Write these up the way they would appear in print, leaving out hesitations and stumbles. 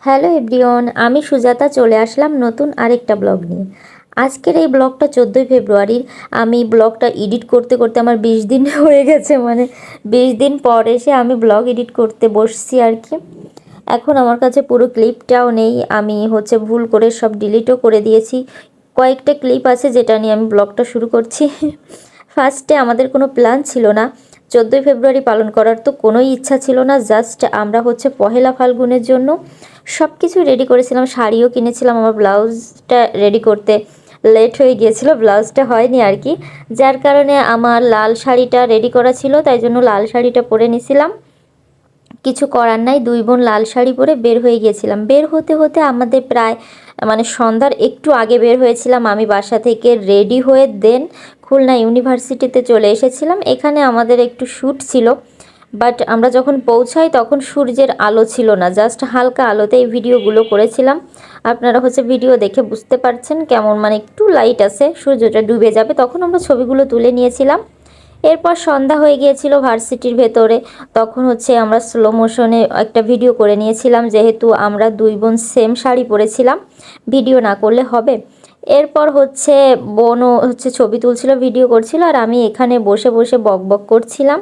Hello everyone, আমি সুজাতা চলে আসলাম নতুন আরেকটা ব্লগ নিয়ে। আজকের এই ব্লগটা 14ই ফেব্রুয়ারির। আমি ব্লগটা এডিট করতে করতে আমার 20 দিন হয়ে গেছে, মানে 20 দিন পর এসে আমি ব্লগ এডিট করতে বসছি আর কি। এখন আমার কাছে পুরো ক্লিপটাও নেই, আমি ভুল করে সব ডিলিটও করে দিয়েছি। কয়েকটা ক্লিপ আছে যেটা নিয়ে আমি ব্লগটা শুরু করছি। ফার্স্টে আমাদের কোনো প্ল্যান ছিল না 14ই ফেব্রুয়ারি পালন করার, তো কোনোই ইচ্ছা ছিল না। জাস্ট আমরা পহেলা ফাল্গুনের জন্য সব কিছু রেডি করেছিলাম, শাড়িও কিনেছিলাম। আমার ব্লাউজটা রেডি করতে লেট হয়ে গিয়েছিল, ব্লাউজটা হয়নি আর কি, যার কারণে আমার লাল শাড়িটা রেডি করা ছিল, তাই জন্য লাল শাড়িটা পরে নিয়েছিলাম। কিছু করার নাই, দুই বোন লাল শাড়ি পরে বের হয়ে গিয়েছিলাম। বের হতে হতে আমাদের প্রায় সন্ধ্যার একটু আগে বের হয়েছিলাম আমি বাসা থেকে রেডি হয়ে। দেন খুলনা ইউনিভার্সিটিতে চলে এসেছিলাম। এখানে আমাদের একটু শ্যুট ছিল, বাট আমরা যখন পৌঁছাই তখন সূর্যের আলো ছিল না, জাস্ট হালকা আলোতেই ভিডিওগুলো করেছিলাম। আপনারা ভিডিও দেখে বুঝতে পারছেন কেমন, একটু লাইট আছে, সূর্যটা ডুবে যাবে তখন আমরা ছবিগুলো তুলে নিয়েছিলাম। এরপর সন্ধ্যা হয়ে গিয়েছিল ভার্সিটির ভেতরে, তখন আমরা স্লো মোশনে একটা ভিডিও করে নিয়েছিলাম, যেহেতু আমরা দুই বোন সেম শাড়ি পরেছিলাম, ভিডিও না করলে হবে। এরপর বোনও ছবি তুলছিল, ভিডিও করছিল, আর আমি এখানে বসে বসে বক বক করছিলাম।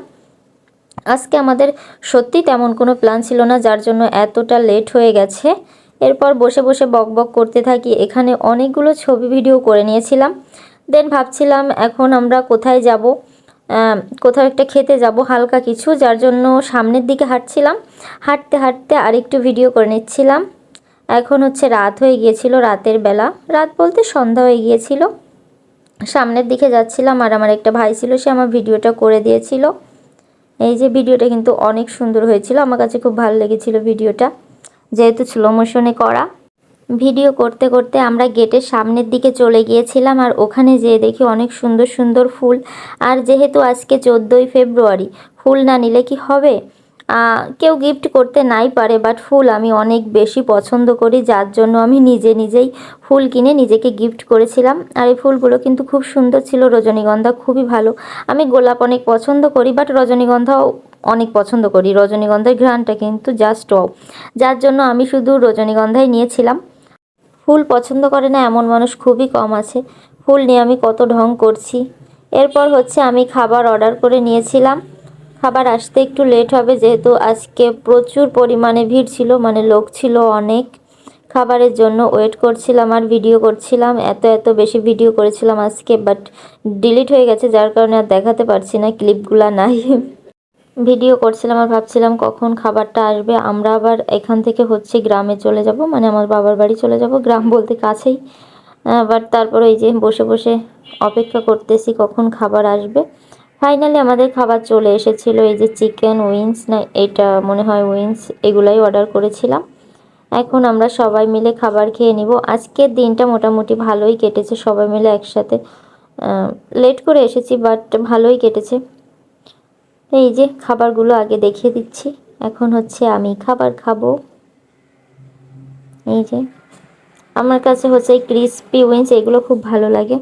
আজকে আমাদের সত্যি তেমন কোনো প্ল্যান ছিল না, যার জন্য এতটা লেট হয়ে গেছে। এরপর বসে বসে বক বক করতে থাকি, এখানে অনেকগুলো ছবি ভিডিও করে নিয়েছিলাম। দেন ভাবছিলাম এখন আমরা কোথায় যাব, কোথাও একটা খেতে যাব হালকা কিছু, যার জন্য সামনের দিকে হাঁটছিলাম। হাঁটতে হাঁটতে আরেকটু ভিডিও করে নিচ্ছিলাম। এখন রাত হয়ে গিয়েছিল, রাতের বেলা, রাত বলতে সন্ধ্যা হয়ে গিয়েছিল। সামনের দিকে যাচ্ছিলাম, আর আমার একটা ভাই ছিল, সে আমার ভিডিওটা করে দিয়েছিল। এই যে ভিডিওটা কিন্তু অনেক সুন্দর হয়েছিল, আমার কাছে খুব ভালো লেগেছিল ভিডিওটা, যেহেতু স্লো মোশনে করা। ভিডিও করতে করতে আমরা গেটের সামনের দিকে চলে গিয়েছিলাম, আর ওখানে যেয়ে দেখি অনেক সুন্দর সুন্দর ফুল। আর যেহেতু আজকে 14ই ফেব্রুয়ারি, ফুল না নিলে কি হবে? কেউ গিফট করতে নাই পারে, বাট ফুল আমি অনেক বেশি পছন্দ করি, যার জন্য আমি নিজেই ফুল কিনে নিজেকে গিফট করেছিলাম। আর এই ফুলগুলো কিন্তু খুব সুন্দর ছিল, রজনীগন্ধা খুবই ভালো। আমি গোলাপ অনেক পছন্দ করি, বাট রজনীগন্ধাও অনেক পছন্দ করি, রজনীগন্ধার ঘ্রাণটা কিন্তু জাস্ট ওয়াও, যার জন্য আমি শুধু রজনীগন্ধাই নিয়েছিলাম। ফুল পছন্দ করে না এমন মানুষ খুবই কম আছে, ফুল নিয়ে আমি কত ঢং করছি। এরপর আমি খাবার অর্ডার করে নিয়েছিলাম। খাবার আসতে একটু লেট হবে, যেহেতু আজকে প্রচুর পরিমাণে ভিড় ছিল, লোক ছিল অনেক। খাবারের জন্য ওয়েট করছিলাম আর ভিডিও করছিলাম, এত বেশি ভিডিও করেছিলাম আজকে, বাট ডিলিট হয়ে গেছে, যার কারণে আর দেখাতে পারছি না, ক্লিপগুলা নাই। ভিডিও করছিলাম আর ভাবছিলাম কখন খাবারটা আসবে। আমরা আবার এখান থেকে গ্রামে চলে যাব, আমার বাবার বাড়ি চলে যাব, গ্রাম বলতে কাছেই। বাট তারপরে এই যে বসে বসে অপেক্ষা করতেছি কখন খাবার আসবে। ফাইনালি আমাদের খাবার চলে এসেছিল, এই যে চিকেন উইংস, না এটা মনে হয় উইংস, এগুলাই অর্ডার করেছিলাম। এখন আমরা সবাই মিলে খাবার খেয়ে নিব। আজকের দিনটা মোটামুটি ভালোই কেটেছে, সবাই মিলে একসাথে। লেট করে এসেছি, বাট ভালোই কেটেছে। এই যে খাবারগুলো আগে দেখিয়ে দিচ্ছি, এখন আমি খাবার খাবো। এই যে আমার কাছে এই ক্রিসপি উইংস, এগুলো খুব ভালো লাগে।